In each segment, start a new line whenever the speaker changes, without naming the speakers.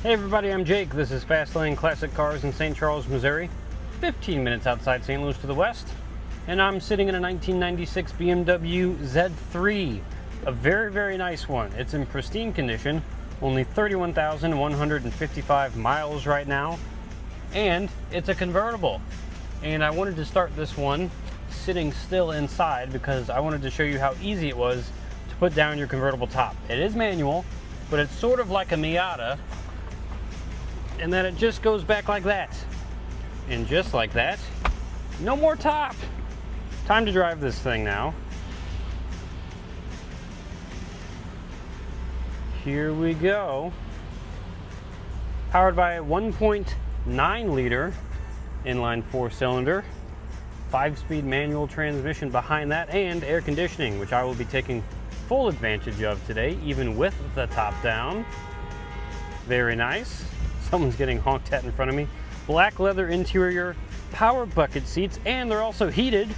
Hey everybody, I'm Jake. This is Fastlane Classic Cars in St. Charles, Missouri, 15 minutes outside St. Louis to the west, and I'm sitting in a 1996 BMW Z3, a very, very nice one. It's in pristine condition, only 31,155 miles right now, and it's a convertible. And I wanted to start this one sitting still inside because I wanted to show you how easy it was to put down your convertible top. It is manual, but it's sort of like a Miata, and then it just goes back like that. And just like that, no more top. Time to drive this thing now. Here we go. Powered by a 1.9 liter inline 4-cylinder, 5-speed manual transmission behind that, and air conditioning, which I will be taking full advantage of today, even with the top down. Very nice. Someone's getting honked at in front of me. Black leather interior, power bucket seats, and they're also heated.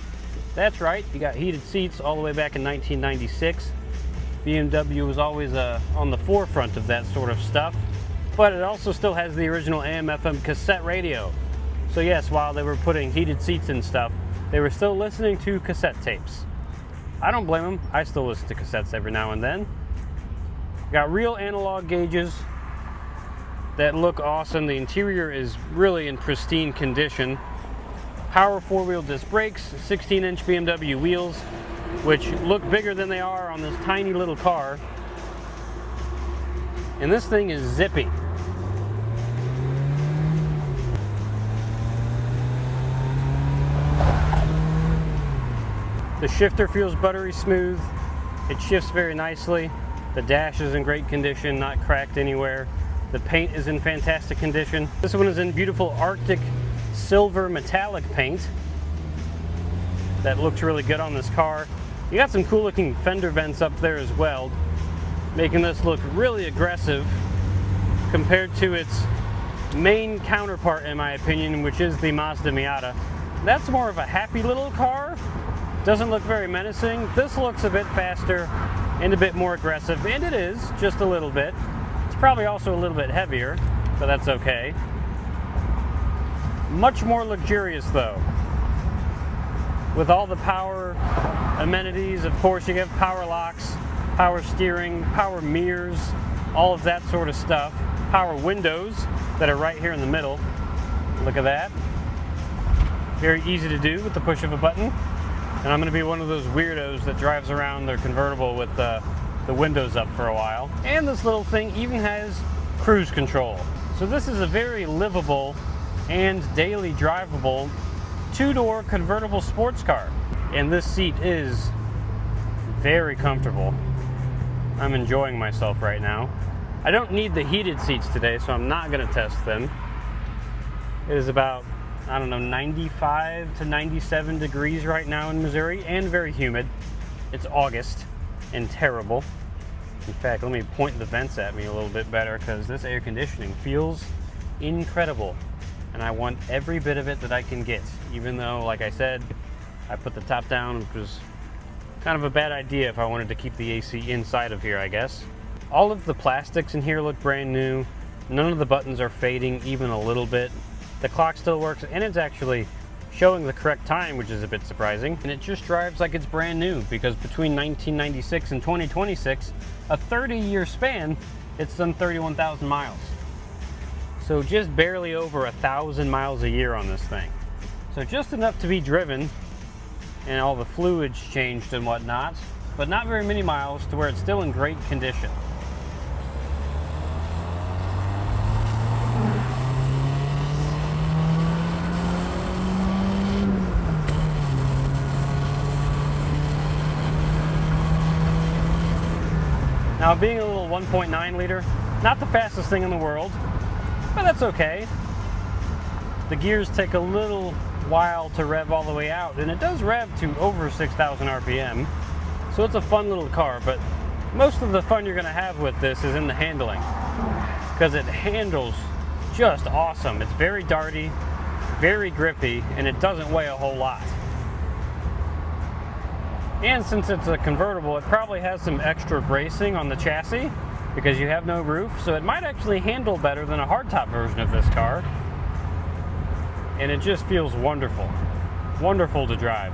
That's right, you got heated seats all the way back in 1996. BMW was always on the forefront of that sort of stuff, but it also still has the original AM/FM cassette radio. So yes, while they were putting heated seats and stuff, they were still listening to cassette tapes. I don't blame them. I still listen to cassettes every now and then. Got real analog gauges that look awesome. The interior is really in pristine condition. Power 4-wheel disc brakes, 16-inch BMW wheels, which look bigger than they are on this tiny little car. And this thing is zippy. The shifter feels buttery smooth. It shifts very nicely. The dash is in great condition, not cracked anywhere. The paint is in fantastic condition. This one is in beautiful Arctic silver metallic paint that looks really good on this car. You got some cool looking fender vents up there as well, making this look really aggressive compared to its main counterpart, in my opinion, which is the Mazda Miata. That's more of a happy little car. Doesn't look very menacing. This looks a bit faster and a bit more aggressive, and it is, just a little bit. It's probably also a little bit heavier, but that's okay. Much more luxurious though. With all the power amenities, of course, you have power locks, power steering, power mirrors, all of that sort of stuff. Power windows that are right here in the middle. Look at that. Very easy to do with the push of a button. And I'm going to be one of those weirdos that drives around their convertible with the windows up for a while. And this little thing even has cruise control. So this is a very livable and daily drivable 2-door convertible sports car. And this seat is very comfortable. I'm enjoying myself right now. I don't need the heated seats today, so I'm not going to test them. It is about, I don't know, 95 to 97 degrees right now in Missouri, and very humid. It's August and terrible. In fact, let me point the vents at me a little bit better because this air conditioning feels incredible. And I want every bit of it that I can get, even though, like I said, I put the top down, which was kind of a bad idea if I wanted to keep the AC inside of here, I guess. All of the plastics in here look brand new. None of the buttons are fading even a little bit. The clock still works, and it's actually showing the correct time, which is a bit surprising. And it just drives like it's brand new, because between 1996 and 2026, a 30-year span, it's done 31,000 miles. So just barely over 1,000 miles a year on this thing. So just enough to be driven, and all the fluids changed and whatnot, but not very many miles to where it's still in great condition. Now, being a little 1.9 liter, not the fastest thing in the world, but that's okay. The gears take a little while to rev all the way out, and it does rev to over 6,000 RPM, so it's a fun little car. But most of the fun you're going to have with this is in the handling, because it handles just awesome. It's very darty, very grippy, and it doesn't weigh a whole lot. And since it's a convertible, it probably has some extra bracing on the chassis, because you have no roof, so it might actually handle better than a hardtop version of this car. And it just feels wonderful. Wonderful to drive.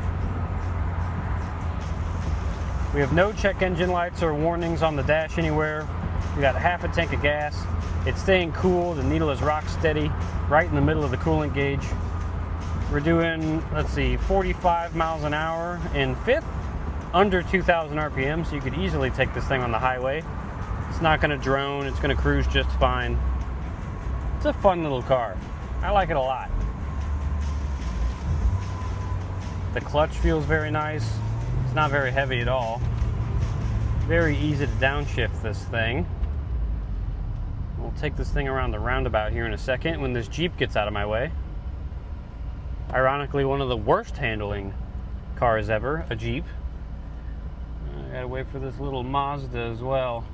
We have no check engine lights or warnings on the dash anywhere. We got half a tank of gas. It's staying cool. The needle is rock steady, right in the middle of the coolant gauge. We're doing, let's see, 45 miles an hour in fifth, under 2,000 RPM, so you could easily take this thing on the highway. It's not going to drone. It's going to cruise just fine. It's a fun little car. I like it a lot. The clutch feels very nice. It's not very heavy at all. Very easy to downshift this thing. We'll take this thing around the roundabout here in a second when this Jeep gets out of my way. Ironically, one of the worst handling cars ever, a Jeep. I gotta wait for this little Mazda as well.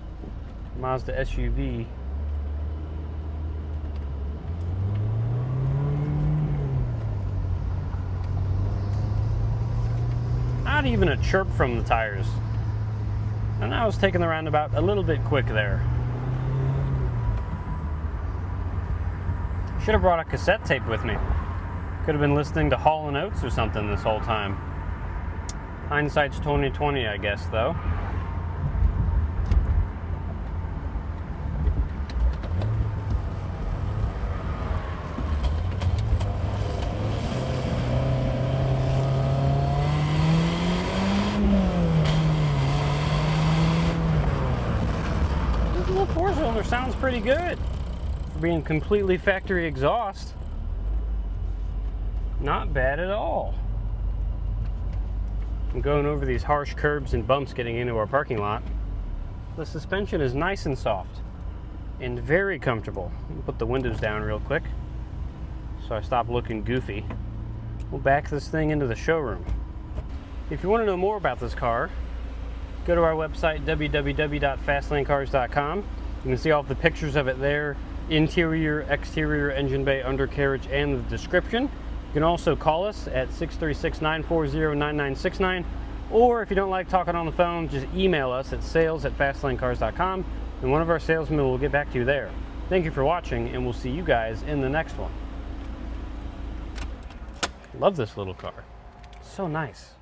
Mazda SUV. Not even a chirp from the tires. And I was taking the roundabout a little bit quick there. Should have brought a cassette tape with me. Could have been listening to Hall & Oates or something this whole time. Hindsight's 20/20, I guess, though. This little four-cylinder sounds pretty good for being completely factory exhaust. Not bad at all. I'm going over these harsh curbs and bumps getting into our parking lot. The suspension is nice and soft and very comfortable. Let me put the windows down real quick so I stop looking goofy. We'll back this thing into the showroom. If you want to know more about this car, go to our website, www.fastlanecars.com. You can see all of the pictures of it there, interior, exterior, engine bay, undercarriage, and the description. You can also call us at 636-940-9969, or if you don't like talking on the phone, just email us at sales@fastlanecars.com, and one of our salesmen will get back to you there. Thank you for watching, and we'll see you guys in the next one. Love this little car. So nice.